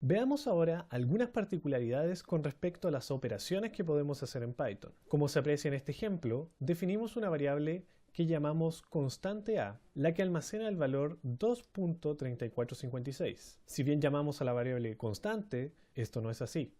Veamos ahora algunas particularidades con respecto a las operaciones que podemos hacer en Python. Como se aprecia en este ejemplo, definimos una variable que llamamos constante a, la que almacena el valor 2.3456. Si bien llamamos a la variable constante, esto no es así.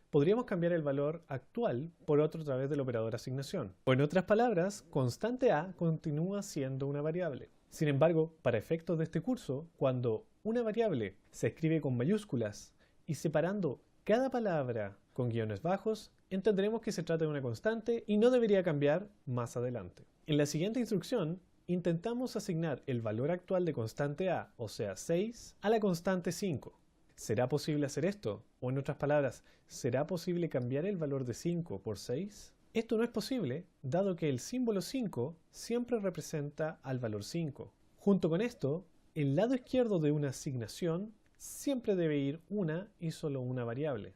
Podríamos cambiar el valor actual por otro a través del operador asignación. O en otras palabras, constante a continúa siendo una variable. Sin embargo, para efectos de este curso, cuando una variable se escribe con mayúsculas y separando cada palabra con guiones bajos, entenderemos que se trata de una constante y no debería cambiar más adelante. En la siguiente instrucción, intentamos asignar el valor actual de constante a, o sea 6, a la constante 5. ¿Será posible hacer esto? O en otras palabras, ¿será posible cambiar el valor de 5 por 6? Esto no es posible, dado que el símbolo 5 siempre representa al valor 5. Junto con esto, el lado izquierdo de una asignación siempre debe ir una y solo una variable,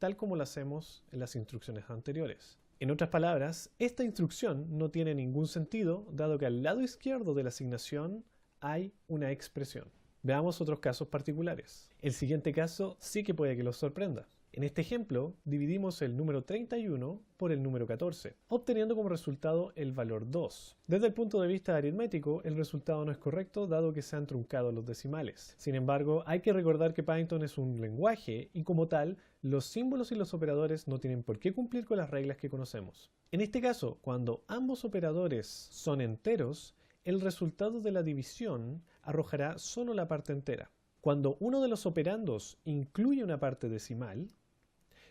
tal como lo hacemos en las instrucciones anteriores. En otras palabras, esta instrucción no tiene ningún sentido, dado que al lado izquierdo de la asignación hay una expresión. Veamos otros casos particulares. El siguiente caso sí que puede que los sorprenda. En este ejemplo, dividimos el número 31 por el número 14, obteniendo como resultado el valor 2. Desde el punto de vista aritmético, el resultado no es correcto dado que se han truncado los decimales. Sin embargo, hay que recordar que Python es un lenguaje y como tal, los símbolos y los operadores no tienen por qué cumplir con las reglas que conocemos. En este caso, cuando ambos operadores son enteros, el resultado de la división arrojará solo la parte entera. Cuando uno de los operandos incluye una parte decimal,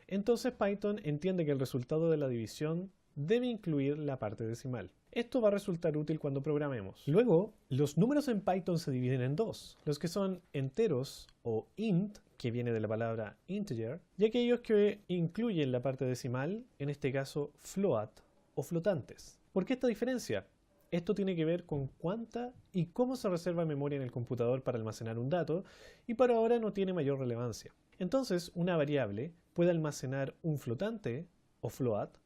entonces Python entiende que el resultado de la división debe incluir la parte decimal. Esto va a resultar útil cuando programemos. Luego, los números en Python se dividen en dos, los que son enteros o int, que viene de la palabra integer, y aquellos que incluyen la parte decimal, en este caso float o flotantes. ¿Por qué esta diferencia? Esto tiene que ver con cuánta y cómo se reserva memoria en el computador para almacenar un dato y por ahora no tiene mayor relevancia. Entonces, una variable puede almacenar un flotante o float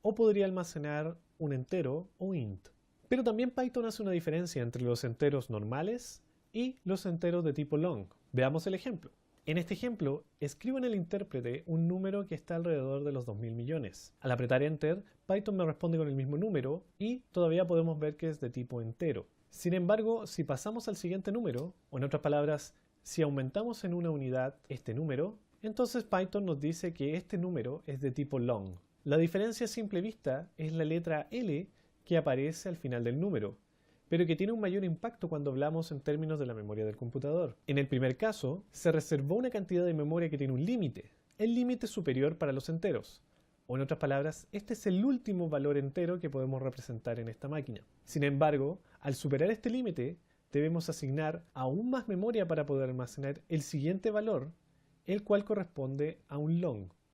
o podría almacenar un entero o int. Pero también Python hace una diferencia entre los enteros normales y los enteros de tipo long. Veamos el ejemplo. En este ejemplo, escribo en el intérprete un número que está alrededor de los 2000 millones. Al apretar Enter, Python me responde con el mismo número y todavía podemos ver que es de tipo entero. Sin embargo, si pasamos al siguiente número, o en otras palabras, si aumentamos en una unidad este número, entonces Python nos dice que este número es de tipo long. La diferencia a simple vista es la letra L que aparece al final del número, pero que tiene un mayor impacto cuando hablamos en términos de la memoria del computador. En el primer caso, se reservó una cantidad de memoria que tiene un límite, el límite superior para los enteros. O en otras palabras, este es el último valor entero que podemos representar en esta máquina. Sin embargo, al superar este límite, debemos asignar aún más memoria para poder almacenar el siguiente valor, el cual corresponde a un long.